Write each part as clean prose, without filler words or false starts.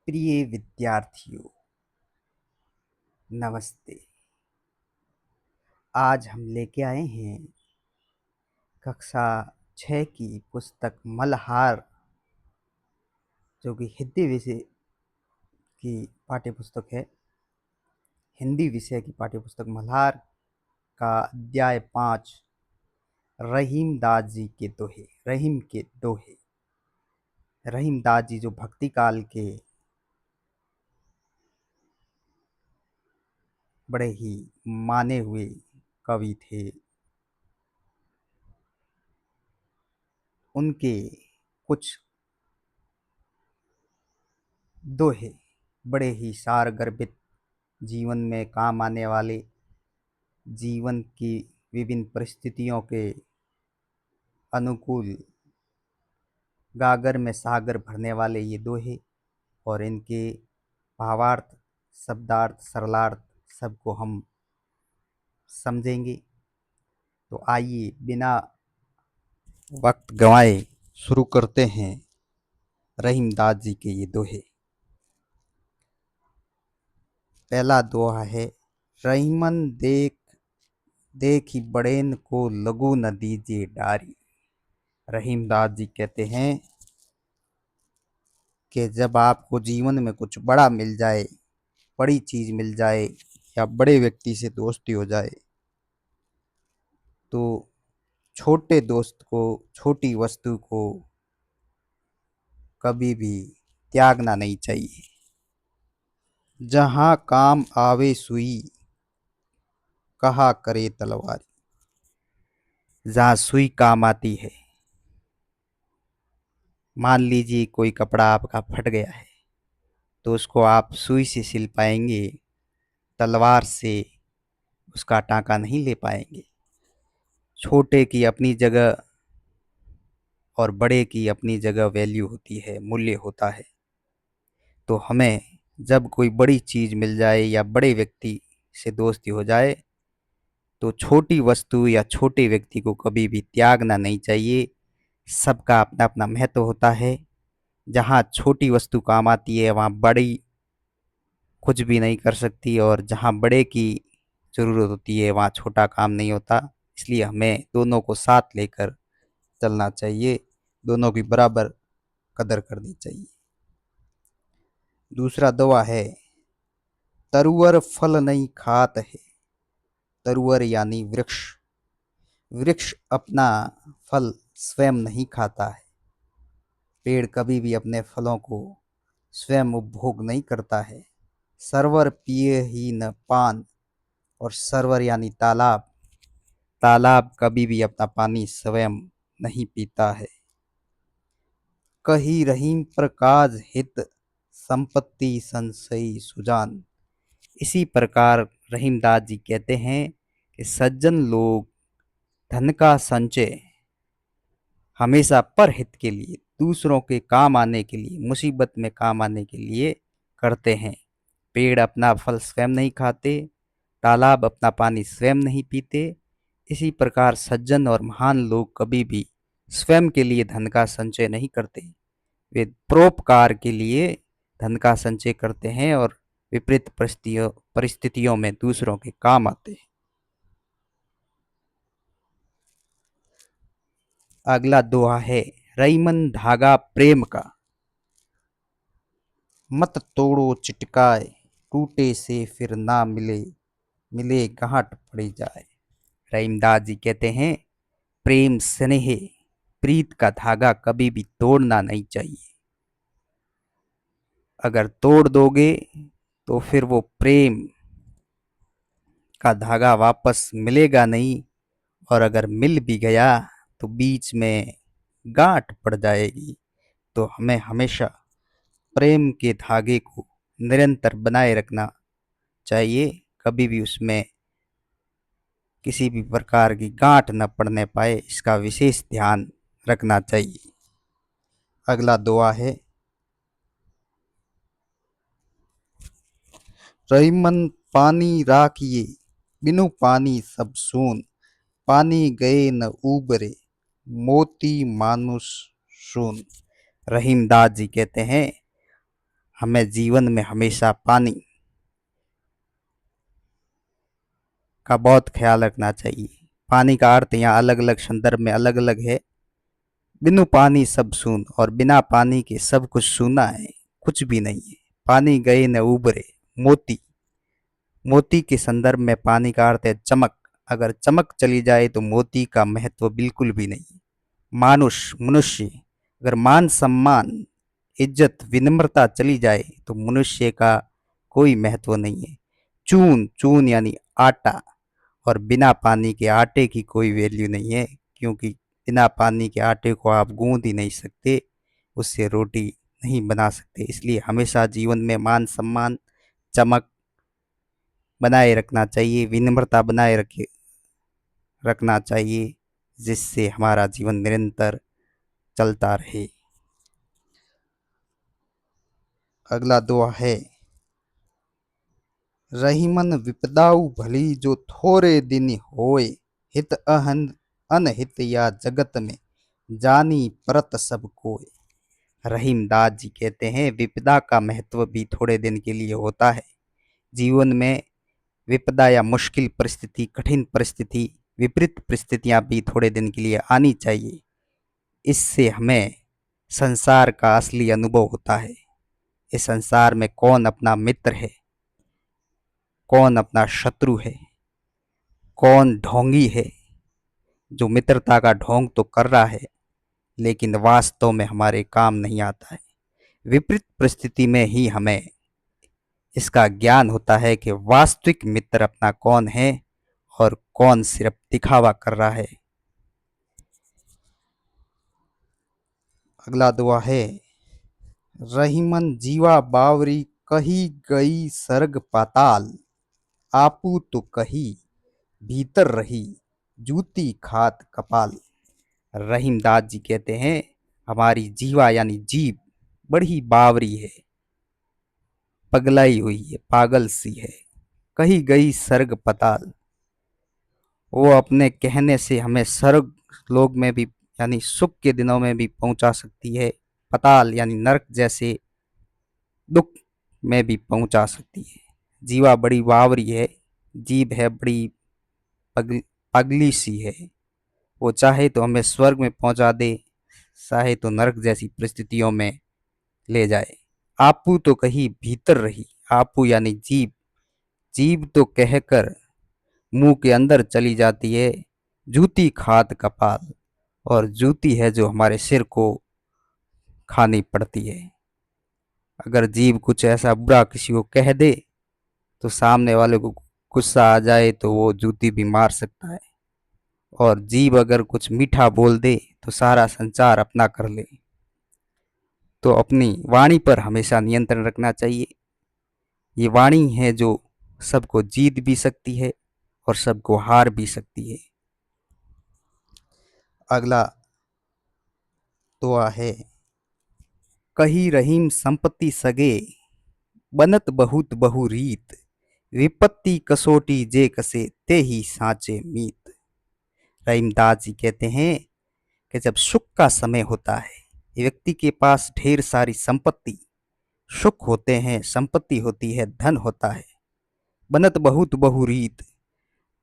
प्रिय विद्यार्थियों, नमस्ते। आज हम लेके आए हैं कक्षा 6 की पुस्तक मल्हार, जो कि हिंदी विषय की पाठ्यपुस्तक है। हिंदी विषय की पाठ्यपुस्तक मल्हार का अध्याय 5, रहीम दास जी के दोहे। रहीम के दोहे। रहीम दास जी जो भक्ति काल के बड़े ही माने हुए कवि थे। उनके कुछ दोहे बड़े ही सार गर्भित, जीवन में काम आने वाले, जीवन की विभिन्न परिस्थितियों के अनुकूल गागर में सागर भरने वाले ये दोहे, और इनके भावार्थ, शब्दार्थ, सरलार्थ सबको हम समझेंगे। तो आइए बिना वक्त गंवाए शुरू करते हैं रहीम दास जी के ये दोहे। पहला दोहा है, रहीमन देख देखी बड़ेन को लगू न दीजिए डारी। रहीम दास जी कहते हैं कि जब आपको जीवन में कुछ बड़ा मिल जाए, बड़ी चीज मिल जाए, या बड़े व्यक्ति से दोस्ती हो जाए, तो छोटे दोस्त को, छोटी वस्तु को कभी भी त्यागना नहीं चाहिए। जहां काम आवे सुई, कहा करे तलवारी। जहां सुई काम आती है, मान लीजिए कोई कपड़ा आपका फट गया है, तो उसको आप सुई से सिल पाएंगे, तलवार से उसका टांका नहीं ले पाएंगे। छोटे की अपनी जगह और बड़े की अपनी जगह वैल्यू होती है, मूल्य होता है। तो हमें जब कोई बड़ी चीज मिल जाए या बड़े व्यक्ति से दोस्ती हो जाए, तो छोटी वस्तु या छोटे व्यक्ति को कभी भी त्यागना नहीं चाहिए। सबका अपना अपना महत्व होता है। जहाँ छोटी वस्तु काम आती है, वहाँ बड़ी कुछ भी नहीं कर सकती, और जहाँ बड़े की जरूरत होती है, वहाँ छोटा काम नहीं होता। इसलिए हमें दोनों को साथ लेकर चलना चाहिए, दोनों की बराबर कदर करनी चाहिए। दूसरा दोहा है, तरुवर फल नहीं खात है। तरुवर यानी वृक्ष। वृक्ष अपना फल स्वयं नहीं खाता है। पेड़ कभी भी अपने फलों को स्वयं उपभोग नहीं करता है। सरवर पिए ही न पान। और सरवर यानी तालाब। तालाब कभी भी अपना पानी स्वयं नहीं पीता है। कही रहीम प्रकाश हित, संपत्ति संशयी सुजान। इसी प्रकार रहीमदास जी कहते हैं कि सज्जन लोग धन का संचय हमेशा परहित के लिए, दूसरों के काम आने के लिए, मुसीबत में काम आने के लिए करते हैं। पेड़ अपना फल स्वयं नहीं खाते, तालाब अपना पानी स्वयं नहीं पीते। इसी प्रकार सज्जन और महान लोग कभी भी स्वयं के लिए धन का संचय नहीं करते। वे परोपकार के लिए धन का संचय करते हैं और विपरीत परिस्थितियों में दूसरों के काम आते हैं। अगला दोहा है, रईमन धागा प्रेम का। मत तोड़ो चिटकाए, टूटे से फिर ना मिले, मिले गांठ पड़ी जाए। रहीमदास जी कहते हैं, प्रेम स्नेह प्रीत का धागा कभी भी तोड़ना नहीं चाहिए। अगर तोड़ दोगे तो फिर वो प्रेम का धागा वापस मिलेगा नहीं, और अगर मिल भी गया तो बीच में गांठ पड़ जाएगी। तो हमें हमेशा प्रेम के धागे को निरंतर बनाए रखना चाहिए, कभी भी उसमें किसी भी प्रकार की गांठ न पड़ने पाए, इसका विशेष ध्यान रखना चाहिए। अगला दुआ है, रहीमन पानी राखिए, बिनु पानी सब सून। पानी गए न उबरे, मोती मानुष सून। रहीमदास जी कहते हैं, हमें जीवन में हमेशा पानी का बहुत ख्याल रखना चाहिए। पानी का अर्थ यहाँ अलग अलग संदर्भ में अलग अलग है। बिनु पानी सब सून, और बिना पानी के सब कुछ सूना है, कुछ भी नहीं है। पानी गए न उबरे मोती। मोती के संदर्भ में पानी का अर्थ है चमक। अगर चमक चली जाए तो मोती का महत्व बिल्कुल भी नहीं। मानुष मनुष्य, अगर मान सम्मान इज्जत विनम्रता चली जाए तो मनुष्य का कोई महत्व नहीं है। चून चून यानी आटा, और बिना पानी के आटे की कोई वैल्यू नहीं है, क्योंकि बिना पानी के आटे को आप गूंद ही नहीं सकते, उससे रोटी नहीं बना सकते। इसलिए हमेशा जीवन में मान सम्मान चमक बनाए रखना चाहिए, विनम्रता बनाए रखना चाहिए, जिससे हमारा जीवन निरंतर चलता रहे। अगला दुआ है, रहीमन विपदाऊ भली जो थोड़े दिन होए, हित अहन अनहित या जगत में जानी परत सब कोय। रहीम दास जी कहते हैं, विपदा का महत्व भी थोड़े दिन के लिए होता है। जीवन में विपदा या मुश्किल परिस्थिति, कठिन परिस्थिति, विपरीत परिस्थितियां भी थोड़े दिन के लिए आनी चाहिए। इससे हमें संसार का असली अनुभव होता है। इस संसार में कौन अपना मित्र है, कौन अपना शत्रु है, कौन ढोंगी है जो मित्रता का ढोंग तो कर रहा है लेकिन वास्तव में हमारे काम नहीं आता है। विपरीत परिस्थिति में ही हमें इसका ज्ञान होता है कि वास्तविक मित्र अपना कौन है और कौन सिर्फ दिखावा कर रहा है। अगला दुआ है, रहीमन जीवा बावरी कही गई सर्ग पाताल, आपू तो कही भीतर रही जूती खात कपाल। रहीम दास जी कहते हैं, हमारी जीवा यानी जीभ बड़ी बावरी है, पगलाई हुई है, पागल सी है। कही गई सर्ग पताल, वो अपने कहने से हमें स्वर्ग लोक में भी यानी सुख के दिनों में भी पहुंचा सकती है, पताल यानी नरक जैसे दुख में भी पहुंचा सकती है। जीवा बड़ी बावरी है, जीभ है बड़ी पगली सी है। वो चाहे तो हमें स्वर्ग में पहुंचा दे, चाहे तो नरक जैसी परिस्थितियों में ले जाए। आपू तो कहीं भीतर रही, आपू यानी जीभ, जीभ तो कहकर मुंह के अंदर चली जाती है। जूती खाद कपाल, और जूती है जो हमारे सिर को खानी पड़ती है। अगर जीभ कुछ ऐसा बुरा किसी को कह दे तो सामने वाले को गुस्सा आ जाए तो वो जूती भी मार सकता है, और जीभ अगर कुछ मीठा बोल दे तो सारा संसार अपना कर ले। तो अपनी वाणी पर हमेशा नियंत्रण रखना चाहिए। ये वाणी है जो सबको जीत भी सकती है और सबको हार भी सकती है। अगला दुआ है, कही रहीम संपत्ति सगे बनत बहुत बहु रीत, विपत्ति कसोटी जे कसे ते ही साचे मीत। रहीमदास जी कहते हैं कि जब सुख का समय होता है, व्यक्ति के पास ढेर सारी संपत्ति, सुख होते हैं, संपत्ति होती है, धन होता है, बनत बहुत बहु रीत,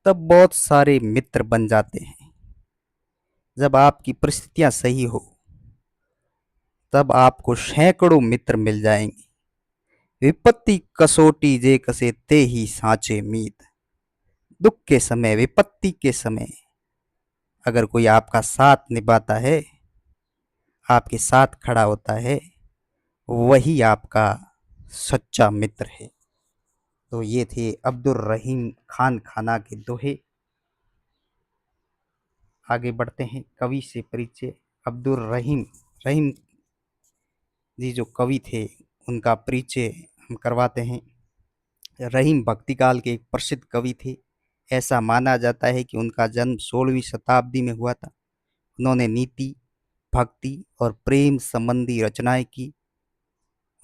तब बहुत सारे मित्र बन जाते हैं। जब आपकी परिस्थितियां सही हो तब आपको सैकड़ों मित्र मिल जाएंगे। विपत्ति कसोटी जे कसे ते ही साचे मीत। दुख के समय, विपत्ति के समय अगर कोई आपका साथ निभाता है, आपके साथ खड़ा होता है, वही आपका सच्चा मित्र है। तो ये थे अब्दुल रहीम खान खाना के दोहे। आगे बढ़ते हैं कवि से परिचय। अब्दुल रहीम रहीम जी जो कवि थे उनका परिचय हम करवाते हैं। रहीम भक्तिकाल के एक प्रसिद्ध कवि थे। ऐसा माना जाता है कि उनका जन्म 16वीं शताब्दी में हुआ था। उन्होंने नीति, भक्ति और प्रेम संबंधी रचनाएं की।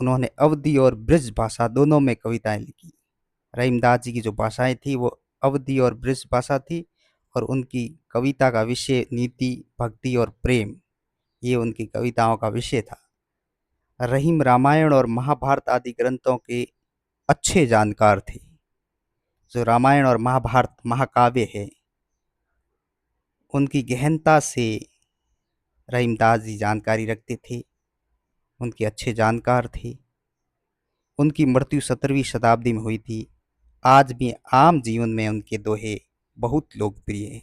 उन्होंने अवधी और ब्रज भाषा दोनों में कविताएं लिखी। रहीमदास जी की जो भाषाएं थी वो अवधी और ब्रज भाषा थी, और उनकी कविता का विषय नीति, भक्ति और प्रेम, ये उनकी कविताओं का विषय था। रहीम रामायण और महाभारत आदि ग्रंथों के अच्छे जानकार थे। जो रामायण और महाभारत महाकाव्य है, उनकी गहनता से रहीमदास जी जानकारी रखते थे, उनके अच्छे जानकार थे। उनकी मृत्यु 17वीं शताब्दी में हुई थी। आज भी आम जीवन में उनके दोहे बहुत लोकप्रिय हैं।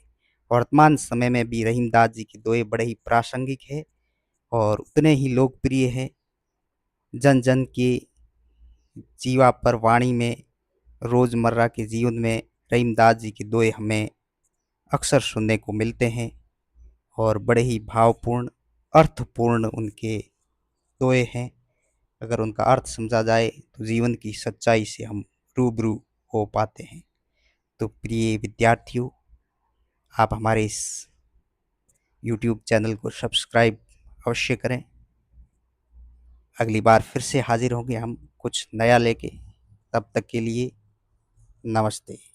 वर्तमान समय में भी रहीमदास जी के दोहे बड़े ही प्रासंगिक है और उतने ही लोकप्रिय है। जन जन के जीवा पर वाणी में, रोज़मर्रा के जीवन में रहीमदास जी के दोहे हमें अक्सर सुनने को मिलते हैं और बड़े ही भावपूर्ण, अर्थपूर्ण उनके दोहे हैं। अगर उनका अर्थ समझा जाए तो जीवन की सच्चाई से हम रूबरू हो पाते हैं। तो प्रिय विद्यार्थियों, आप हमारे इस यूट्यूब चैनल को सब्सक्राइब अवश्य करें। अगली बार फिर से हाजिर होंगे हम कुछ नया लेके। तब तक के लिए नमस्ते।